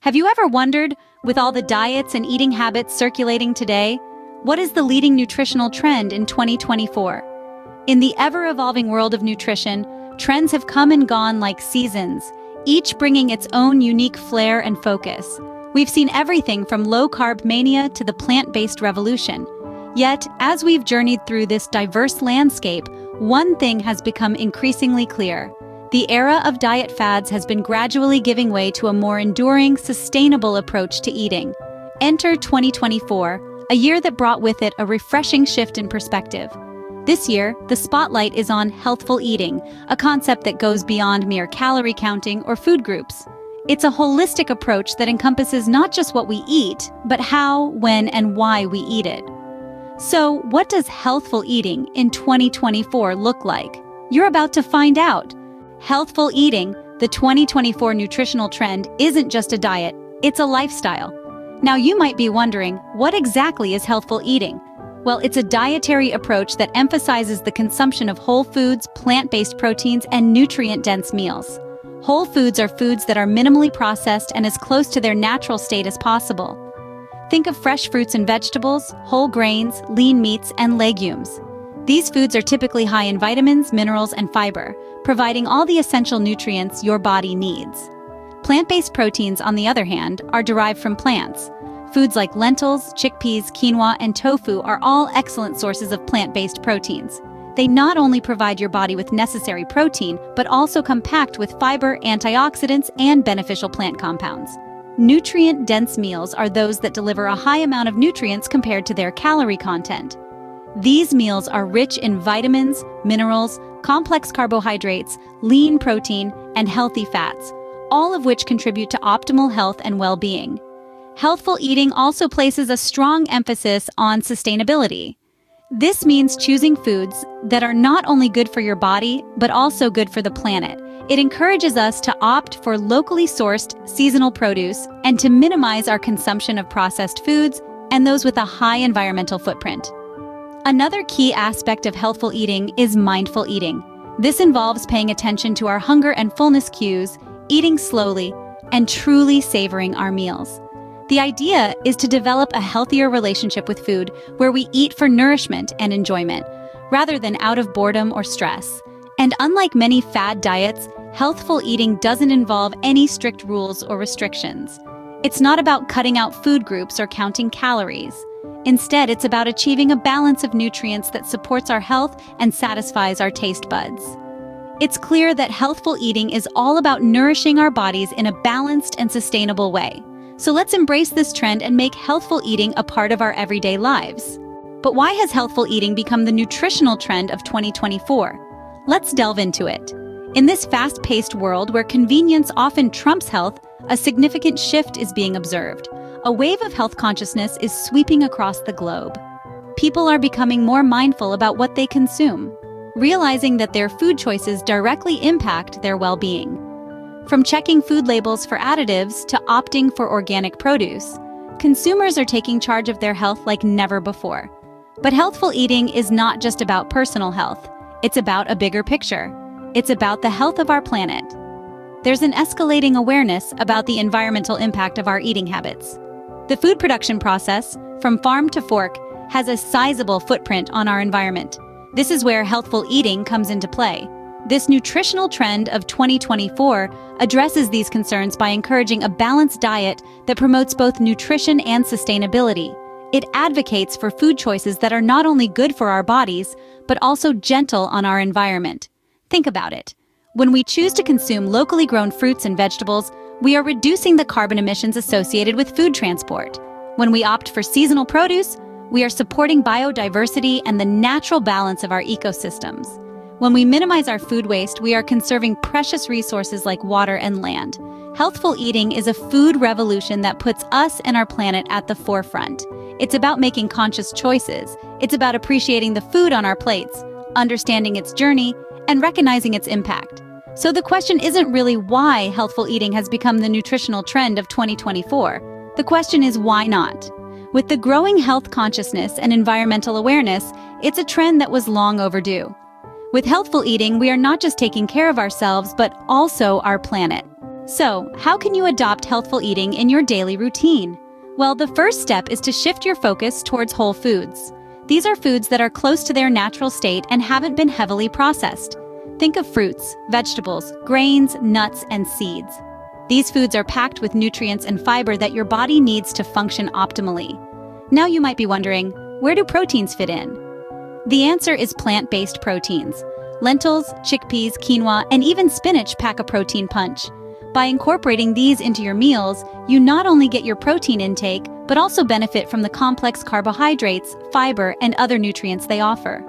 Have you ever wondered, with all the diets and eating habits circulating today, what is the leading nutritional trend in 2024? In the ever-evolving world of nutrition, trends have come and gone like seasons, each bringing its own unique flair and focus. We've seen everything from low-carb mania to the plant-based revolution. Yet, as we've journeyed through this diverse landscape, one thing has become increasingly clear. The era of diet fads has been gradually giving way to a more enduring, sustainable approach to eating. Enter 2024, a year that brought with it a refreshing shift in perspective. This year, the spotlight is on healthful eating, a concept that goes beyond mere calorie counting or food groups. It's a holistic approach that encompasses not just what we eat, but how, when, and why we eat it. So, what does healthful eating in 2024 look like? You're about to find out. Healthful eating, the 2024 nutritional trend, isn't just a diet, it's a lifestyle. Now you might be wondering, what exactly is healthful eating? Well, it's a dietary approach that emphasizes the consumption of whole foods, plant-based proteins, and nutrient-dense meals. Whole foods are foods that are minimally processed and as close to their natural state as possible. Think of fresh fruits and vegetables, whole grains, lean meats, and legumes. These foods are typically high in vitamins, minerals, and fiber, providing all the essential nutrients your body needs. Plant-based proteins, on the other hand, are derived from plants. Foods like lentils, chickpeas, quinoa, and tofu are all excellent sources of plant-based proteins. They not only provide your body with necessary protein, but also come packed with fiber, antioxidants, and beneficial plant compounds. Nutrient-dense meals are those that deliver a high amount of nutrients compared to their calorie content. These meals are rich in vitamins, minerals, complex carbohydrates, lean protein, and healthy fats, all of which contribute to optimal health and well-being. Healthful eating also places a strong emphasis on sustainability. This means choosing foods that are not only good for your body, but also good for the planet. It encourages us to opt for locally sourced, seasonal produce and to minimize our consumption of processed foods and those with a high environmental footprint. Another key aspect of healthful eating is mindful eating. This involves paying attention to our hunger and fullness cues, eating slowly, and truly savoring our meals. The idea is to develop a healthier relationship with food where we eat for nourishment and enjoyment, rather than out of boredom or stress. And unlike many fad diets, healthful eating doesn't involve any strict rules or restrictions. It's not about cutting out food groups or counting calories. Instead, it's about achieving a balance of nutrients that supports our health and satisfies our taste buds. It's clear that healthful eating is all about nourishing our bodies in a balanced and sustainable way. So let's embrace this trend and make healthful eating a part of our everyday lives. But why has healthful eating become the nutritional trend of 2024? Let's delve into it. In this fast-paced world where convenience often trumps health, a significant shift is being observed. A wave of health consciousness is sweeping across the globe. People are becoming more mindful about what they consume, realizing that their food choices directly impact their well-being. From checking food labels for additives to opting for organic produce, consumers are taking charge of their health like never before. But healthful eating is not just about personal health. It's about a bigger picture. It's about the health of our planet. There's an escalating awareness about the environmental impact of our eating habits. The food production process, from farm to fork, has a sizable footprint on our environment. This is where healthful eating comes into play. This nutritional trend of 2024 addresses these concerns by encouraging a balanced diet that promotes both nutrition and sustainability. It advocates for food choices that are not only good for our bodies, but also gentle on our environment. Think about it. When we choose to consume locally grown fruits and vegetables, we are reducing the carbon emissions associated with food transport. When we opt for seasonal produce, we are supporting biodiversity and the natural balance of our ecosystems. When we minimize our food waste, we are conserving precious resources like water and land. Healthful eating is a food revolution that puts us and our planet at the forefront. It's about making conscious choices. It's about appreciating the food on our plates, understanding its journey, and recognizing its impact. So the question isn't really why healthful eating has become the nutritional trend of 2024. The question is why not? With the growing health consciousness and environmental awareness, it's a trend that was long overdue. With healthful eating, we are not just taking care of ourselves, but also our planet. So, how can you adopt healthful eating in your daily routine? Well, the first step is to shift your focus towards whole foods. These are foods that are close to their natural state and haven't been heavily processed. Think of fruits, vegetables, grains, nuts, and seeds. These foods are packed with nutrients and fiber that your body needs to function optimally. Now you might be wondering, where do proteins fit in? The answer is plant-based proteins. Lentils, chickpeas, quinoa, and even spinach pack a protein punch. By incorporating these into your meals, you not only get your protein intake, but also benefit from the complex carbohydrates, fiber, and other nutrients they offer.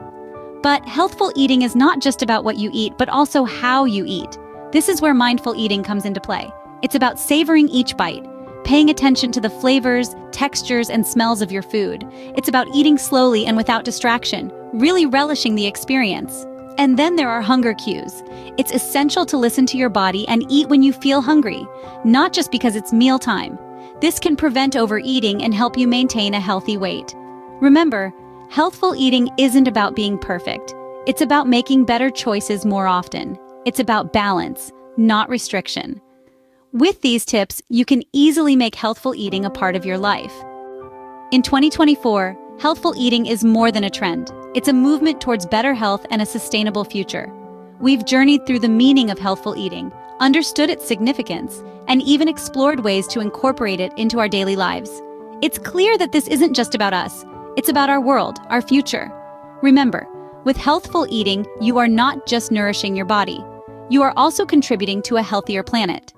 But healthful eating is not just about what you eat, but also how you eat. This is where mindful eating comes into play. It's about savoring each bite, paying attention to the flavors, textures, and smells of your food. It's about eating slowly and without distraction, really relishing the experience. And then there are hunger cues. It's essential to listen to your body and eat when you feel hungry, not just because it's mealtime. This can prevent overeating and help you maintain a healthy weight. Remember, healthful eating isn't about being perfect. It's about making better choices more often. It's about balance, not restriction. With these tips, you can easily make healthful eating a part of your life. In 2024, healthful eating is more than a trend. It's a movement towards better health and a sustainable future. We've journeyed through the meaning of healthful eating, understood its significance, and even explored ways to incorporate it into our daily lives. It's clear that this isn't just about us. It's about our world, our future. Remember, with healthful eating, you are not just nourishing your body. You are also contributing to a healthier planet.